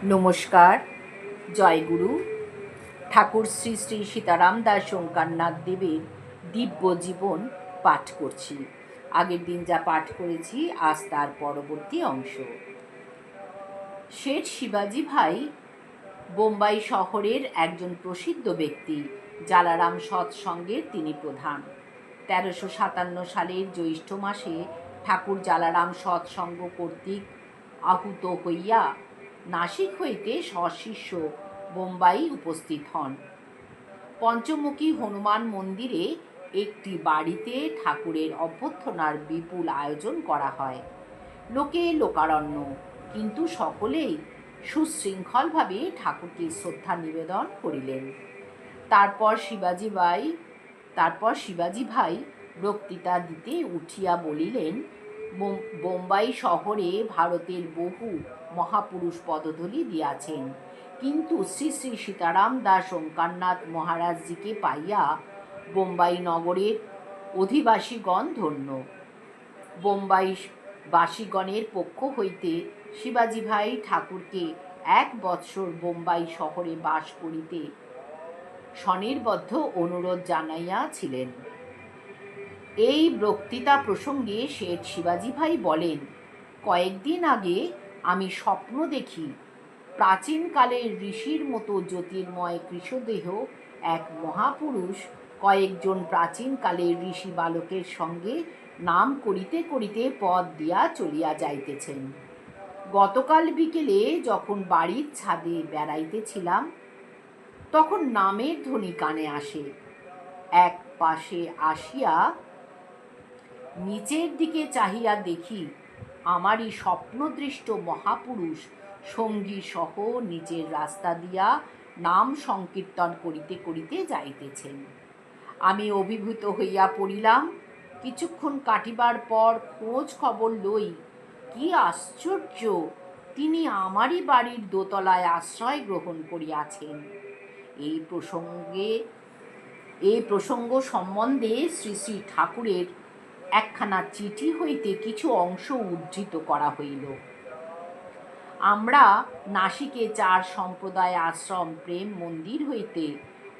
নমস্কার। জয়গুরু। ঠাকুর শ্রী শ্রী সীতারাম দাস ওঙ্কারনাথ দেবের দিব্য জীবন পাঠ করছি। আগের দিন যা পাঠ করেছি আজ তার পরবর্তী অংশ। শেঠ শিবাজি ভাই বোম্বাই শহরের একজন প্রসিদ্ধ ব্যক্তি। জালারাম সৎসঙ্গের তিনি প্রধান। 1357 সালের জ্যৈষ্ঠ মাসে ঠাকুর জালারাম সৎসঙ্গ কর্তৃক আহুত হইয়া নাসিক হইতে সশিষ্য বোম্বাই উপস্থিত হন। পঞ্চমুখী হনুমান মন্দিরে একটি বাড়িতে ঠাকুরের অভ্যর্থনার বিপুল আয়োজন করা হয়। লোকে লোকারণ্য, কিন্তু সকলেই সুশৃঙ্খলভাবে ঠাকুরকে শ্রদ্ধা নিবেদন করিলেন। তারপর শিবাজি ভাই বক্তৃতা দিতে উঠিয়া বলিলেন, বোম্বাই শহরে ভারতের বহু মহাপুরুষ পদধূলি দিয়াছেন, কিন্তু শ্রী শ্রী সীতারাম দাস ওঙ্কারনাথ মহারাজজিকে পাইয়া বোম্বাই নগরের অধিবাসীগণ ধন্য। বোম্বাই বাসীগণের পক্ষ হইতে শিবাজি ভাই ঠাকুরকে 1 বৎসর বোম্বাই শহরে বাস করিতে স্বনির্বদ্ধ অনুরোধ জানাইয়াছিলেন। এই বক্তৃতা প্রসঙ্গে শেঠ শিবাজি ভাই বলেন, কয়েকদিন আগে আমি স্বপ্ন দেখি, প্রাচীনকালের ঋষির মতো জ্যোতির্ময় কৃষ্ণদেহ এক মহাপুরুষ কয়েকজন প্রাচীনকালের ঋষি বালকের সঙ্গে নাম করিতে করিতে পথ দিয়া চলিয়া যাইতেছেন। গতকাল বিকেলে যখন বাড়ির ছাদে বেড়াইতেছিলাম, তখন নামের ধ্বনি কানে আসে। এক পাশে আসিয়া নিচের দিকে চাহিয়া দেখি, আমারই স্বপ্নদৃষ্ট মহাপুরুষ সঙ্গী সহ নিচের রাস্তা দিয়া নাম সংকীর্তন করিতে করিতে যাইতেছেন। আমি অভিভূত হইয়া পড়িলাম। কিছুক্ষণ কাটিবার পর খোঁজ খবর লই, কি আশ্চর্য, তিনি আমারই বাড়ির দোতলায় আশ্রয় গ্রহণ করিয়াছেন। এই প্রসঙ্গ সম্বন্ধে শ্রী শ্রী ঠাকুরের একখানা চিঠি হইতে কিছু অংশ উদ্ধৃত করা হইল। আমরা নাসিকে 4 সম্প্রদায় আশ্রম প্রেম মন্দির হইতে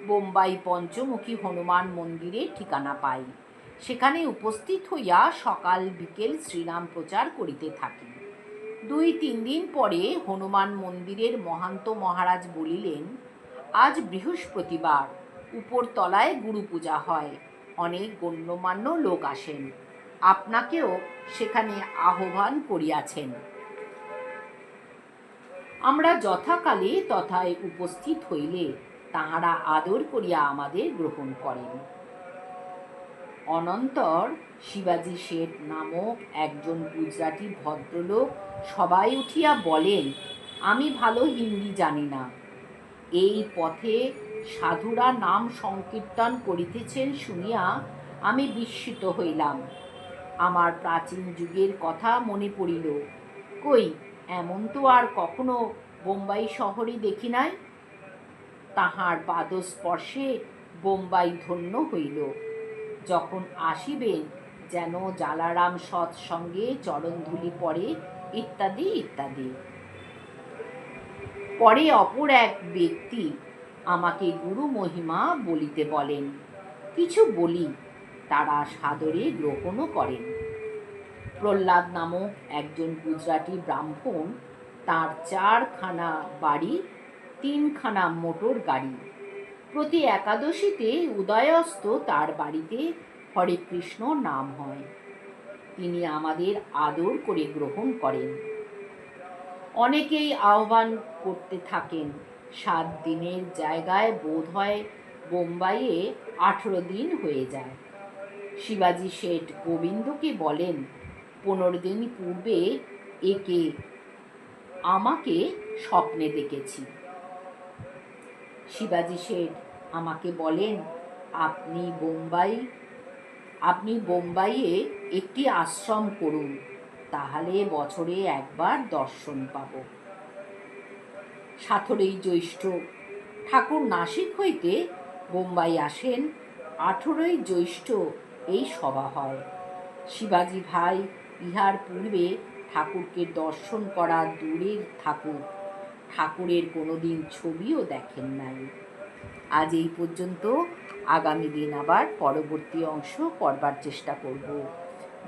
বোম্বাই পঞ্চমুখী হনুমান মন্দিরের ঠিকানা পাই। সেখানে উপস্থিত হইয়া সকাল বিকেল শ্রীনাম প্রচার করিতে থাকি। 2-3 দিন পরে হনুমান মন্দিরের মহান্ত মহারাজ বলিলেন, আজ বৃহস্পতিবার, উপর তলায় গুরু পূজা হয়, অনেক গণ্যমান্য লোক আসেন, আপনাকেও সেখানে আহ্বান করিয়াছেন। আমরা যথাকালে তথায় উপস্থিত হইলে তাহারা আদর করিয়া আমাদের গ্রহণ করেন। অনন্তর শিবাজি শেঠ নামক একজন গুজরাটি ভদ্রলোক সবাই উঠিয়া বলেন, আমি ভালো হিন্দি জানি না, এই পথে সাধুরা নাম সংকীর্তন করিতেছেন শুনিয়া আমি বিস্মিত হইলাম। আমার প্রাচীন যুগের কথা মনে পড়িল। কই, এমন তো আর কখনো বোম্বাই শহরে দেখি নাই। তাহার পাদস্পর্শে বোম্বাই ধন্য হইল। যখন আসিবেন যেন জালারাম সৎসঙ্গে চরণধূলি পড়ে, ইত্যাদি ইত্যাদি। পরে অপর এক ব্যক্তি আমাকে গুরু মহিমা বলিতে বলেন। কিছু বলি, তারা সাদরে গ্রহণও করেন। প্রহ্লাদ নামক একজন গুজরাটি ব্রাহ্মণ, তাঁর 4খানা বাড়ি, 3খানা মোটর গাড়ি। প্রতি একাদশীতে উদয়স্ত তার বাড়িতে হরে কৃষ্ণ নাম হয়। তিনি আমাদের আদর করে গ্রহণ করেন। অনেকেই আহ্বান করতে থাকেন। 7 দিনের জায়গায় বোধ হয় বোম্বাইয়ে 18 দিন হয়ে যায়। শিবাজি শেঠ গোবিন্দকে বলেন, 15 দিন পূর্বে আমাকে স্বপ্নে দেখেছি। শিবাজি শেঠ আমাকে বলেন, আপনি বোম্বাইয়ে একটি আশ্রম করুন, তাহলে বছরে একবার দর্শন পাব। 17ই জ্যৈষ্ঠ ঠাকুর নাসিক হইতে বোম্বাই আসেন। 18ই জ্যৈষ্ঠ এই সভা হয়। শিবাজি ভাই ইহার পূর্বে ঠাকুরকে দর্শন করা দূরের থাকুক, ঠাকুরের কোনো দিন ছবিও দেখেন নাই। আজ এই পর্যন্ত। আগামী দিন আবার পরবর্তী অংশ করবার চেষ্টা করব।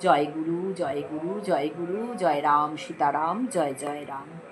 জয় গুরু, জয় গুরু, জয় গুরু, জয় রাম, সীতারাম, জয় জয় রাম।